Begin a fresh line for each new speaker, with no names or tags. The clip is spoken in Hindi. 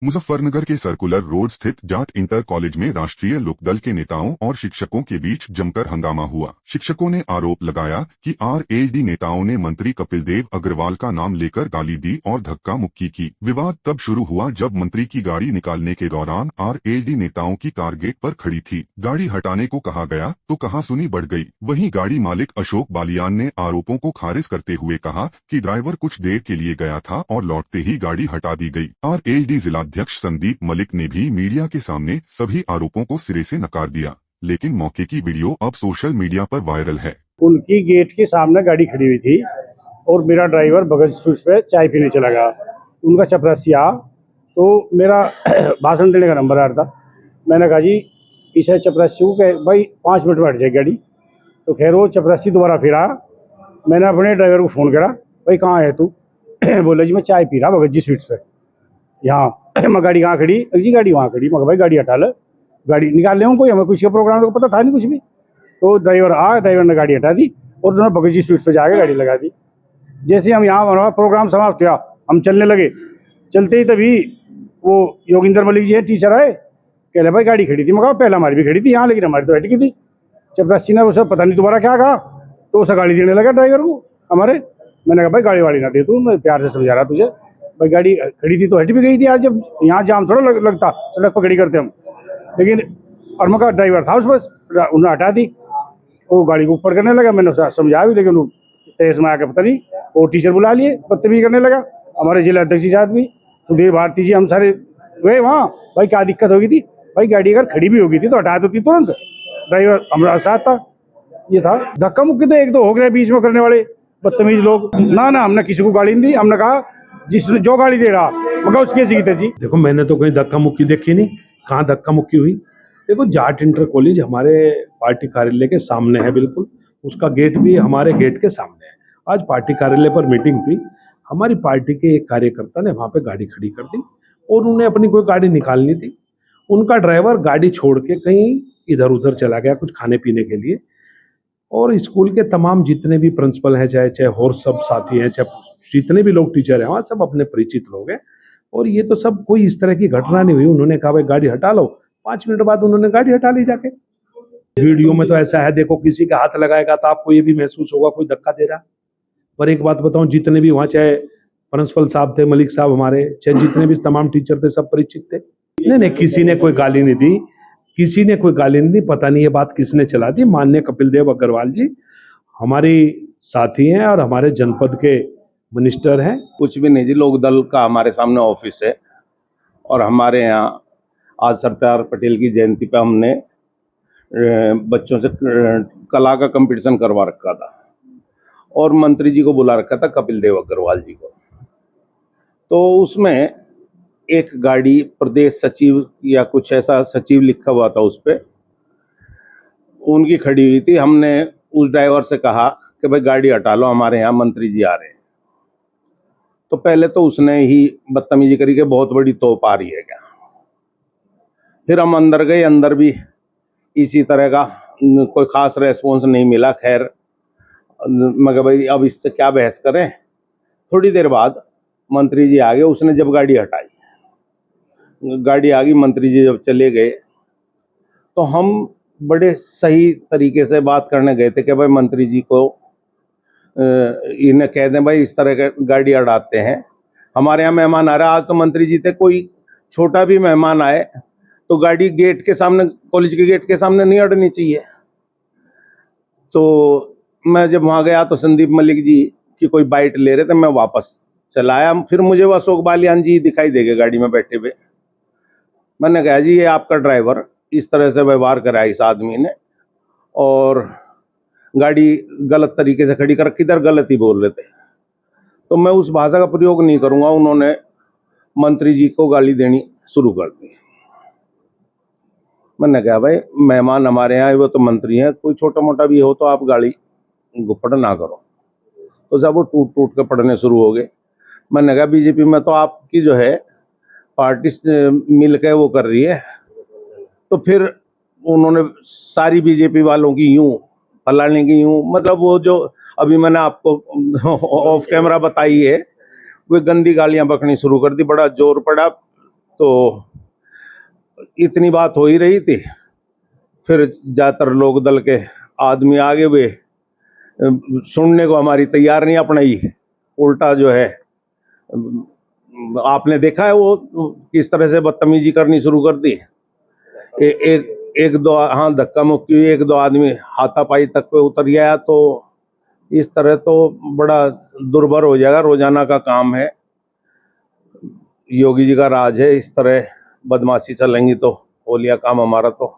मुजफ्फरनगर के सर्कुलर रोड स्थित जाट इंटर कॉलेज में राष्ट्रीय लोकदल के नेताओं और शिक्षकों के बीच जमकर हंगामा हुआ। शिक्षकों ने आरोप लगाया कि आरएलडी नेताओं ने मंत्री कपिल देव अग्रवाल का नाम लेकर गाली दी और धक्का मुक्की की। विवाद तब शुरू हुआ जब मंत्री की गाड़ी निकालने के दौरान आरएलडी नेताओं की कार गेट पर खड़ी थी। गाड़ी हटाने को कहा गया तो कहासुनी बढ़ गई। वहीं गाड़ी मालिक अशोक बालियान ने आरोपों को खारिज करते हुए कहा कि ड्राइवर कुछ देर के लिए गया था और लौटते ही गाड़ी हटा दी गई। आरएलडी जिला अध्यक्ष संदीप मलिक ने भी मीडिया के सामने सभी आरोपों को सिरे से नकार दिया, लेकिन मौके की वीडियो अब सोशल मीडिया पर वायरल है।
उनकी गेट के सामने गाड़ी खड़ी हुई थी और मेरा ड्राइवर बगल सीट पे चाय पीने चला गया। उनका चपरासिया तो मेरा भाषण देने का नंबर आ रहा था। मैंने कहा जी पीछे चपरासी को कह भाई 5 मिनट में हट जाए गाड़ी। तो खैर वो चपरासी दोबारा फिरा। मैंने अपने ड्राइवर को फ़ोन करा, भाई कहाँ है तू? बोला जी मैं चाय पी रहा भगत जी स्वीट्स पे यहाँ। मैं गाड़ी कहाँ खड़ी? जी गाड़ी वहाँ खड़ी। मगर भाई गाड़ी हटा ले, गाड़ी निकाल ले हूँ, कोई हमें कुछ का प्रोग्राम तो पता था नहीं कुछ भी। तो ड्राइवर ने गाड़ी हटा दी और दोनों भगत जी स्वीट्स पे जाके गाड़ी लगा दी। जैसे हम यहाँ हमारा प्रोग्राम समाप्त हुआ, हम चलने लगे। चलते ही तभी वो योगिंदर मलिक जी है टीचर आए, कह रहे भाई गाड़ी खड़ी थी। मगर पहले हमारी भी खड़ी थी यहाँ, लेकिन हमारी तो हट गई थी। चपरासी ने उसे पता नहीं दोबारा क्या कहा तो उसे गाड़ी देने लगा ड्राइवर को हमारे। मैंने कहा भाई गाड़ी वाड़ी ना दे तू, मैं प्यार से समझा रहा तुझे। भाई गाड़ी खड़ी थी तो हट भी गई थी यार, जब यहाँ जाम थोड़ा लगता सड़क पर खड़ी करते हम। लेकिन और मगर ड्राइवर था उस पर, उन्होंने हटा दी। वो गाड़ी को ऊपर करने लगा। मैंने उसे समझाया भी, लेकिन वो तेज में आकर पता नहीं वो टीचर बुला लिए, बदतमीजी करने लगा। हमारे जिला अध्यक्ष जी साथ भी, सुधीर भारती जी, हम सारे गए वहाँ। भाई क्या दिक्कत हो गई थी? भाई गाड़ी अगर खड़ी भी होगी थी तो हटा देती तुरंत। ड्राइवर हमारा साथ था। ये था धक्का मुक्की तो 1-2 हो गए बीच में करने वाले बदतमीज लोग। ना हमने किसी को गाड़ी नहीं दी। हमने कहा जिसने जो गाड़ी दे रहा मगर उसके जीते जी।
देखो मैंने तो कहीं धक्का मुक्की देखी नहीं, कहाँ धक्का मुक्की हुई? देखो जाट इंटर कॉलेज हमारे पार्टी कार्यालय के सामने है, बिल्कुल उसका गेट भी हमारे गेट के सामने है। आज पार्टी कार्यालय पर मीटिंग थी, हमारी पार्टी के एक कार्यकर्ता ने वहां पे गाड़ी खड़ी कर दी और उन्हें अपनी कोई गाड़ी निकालनी थी। उनका ड्राइवर गाड़ी छोड़ के कहीं इधर उधर चला गया कुछ खाने पीने के लिए। और स्कूल के तमाम जितने भी प्रिंसिपल हैं, चाहे और सब साथी हैं, चाहे जितने भी लोग टीचर हैं, वहाँ सब अपने परिचित लोग हैं। और ये तो सब कोई इस तरह की घटना नहीं हुई। उन्होंने कहा भाई गाड़ी हटा लो, 5 मिनट बाद उन्होंने गाड़ी हटा ली जाके। वीडियो में तो ऐसा है, देखो किसी का हाथ लगाएगा तो आपको ये भी महसूस होगा कोई धक्का दे रहा। पर एक बात बताऊं, जितने भी वहाँ चाहे प्रिंसिपल साहब थे, मलिक साहब हमारे, चाहे जितने भी तमाम टीचर थे, सब परिचित थे। नहीं, किसी ने कोई गाली नहीं दी, किसी ने कोई गाली नहीं दी। पता नहीं ये बात किसने चला दी। माननीय कपिल देव अग्रवाल जी हमारी साथी हैं और हमारे जनपद के मिनिस्टर हैं।
कुछ भी नहीं जी, लोक दल का हमारे सामने ऑफिस है और हमारे यहाँ आज सरदार पटेल की जयंती पे हमने बच्चों से कला का कंपटीशन करवा रखा था और मंत्री जी को बुला रखा था, कपिल देव अग्रवाल जी को। तो उसमें एक गाड़ी प्रदेश सचिव या कुछ ऐसा सचिव लिखा हुआ था, उस पर उनकी खड़ी हुई थी। हमने उस ड्राइवर से कहा कि भाई गाड़ी हटा लो, हमारे यहाँ मंत्री जी आ रहे हैं। तो पहले तो उसने ही बदतमीजी करी कि बहुत बड़ी तोप आ रही है क्या। फिर हम अंदर गए, अंदर भी इसी तरह का कोई खास रेस्पॉन्स नहीं मिला। खैर मगर भाई अब इससे क्या बहस करें। थोड़ी देर बाद मंत्री जी आ गए। उसने जब गाड़ी हटाई, गाड़ी आ गई, मंत्री जी जब चले गए तो हम बड़े सही तरीके से बात करने गए थे कि भाई मंत्री जी को इन्हें कह दें भाई इस तरह के गाड़ी हटाते हैं, हमारे यहाँ मेहमान आ रहा है। आज तो मंत्री जी थे, कोई छोटा भी मेहमान आए तो गाड़ी गेट के सामने, कॉलेज के गेट के सामने नहीं अड़नी चाहिए। तो मैं जब वहाँ गया तो संदीप मलिक जी की कोई बाइट ले रहे थे, मैं वापस चला आया। फिर मुझे वो अशोक बालियान जी दिखाई दे गए गाड़ी में बैठे हुए। मैंने कहा जी ये आपका ड्राइवर इस तरह से व्यवहार करा इस आदमी ने और गाड़ी गलत तरीके से खड़ी कर रखी थी और गलत ही बोल रहे थे। तो मैं उस भाषा का प्रयोग नहीं करूंगा। उन्होंने मंत्री जी को गाली देनी शुरू कर दी। मैंने कहा भाई मेहमान हमारे यहाँ वो तो मंत्री हैं, कोई छोटा मोटा भी हो तो आप गाड़ी गुप्पड़ ना करो। तो जब वो टूट टूट के पड़ने शुरू हो गए। मैंने कहा बीजेपी में तो आपकी जो है पार्टी मिल के वो कर रही है। तो फिर उन्होंने सारी बीजेपी वालों की यूं, फलाने की यूं, मतलब वो जो अभी मैंने आपको ऑफ कैमरा बताई है, वो गंदी गालियां बकनी शुरू कर दी। बड़ा जोर पड़ा। तो इतनी बात हो ही रही थी, फिर ज़्यादातर लोक दल के आदमी आगे हुए, सुनने को हमारी तैयार नहीं अपनाई, उल्टा जो है आपने देखा है वो किस तरह से बदतमीजी करनी शुरू कर दी। एक दो हाँ धक्का मुक्की हुई, एक दो आदमी हाथापाई तक पे उतर गया। तो इस तरह तो बड़ा दुर्भर हो जाएगा, रोजाना का काम है, योगी जी का राज है। इस तरह बदमाशी चलेंगी तो हो लिया काम हमारा तो।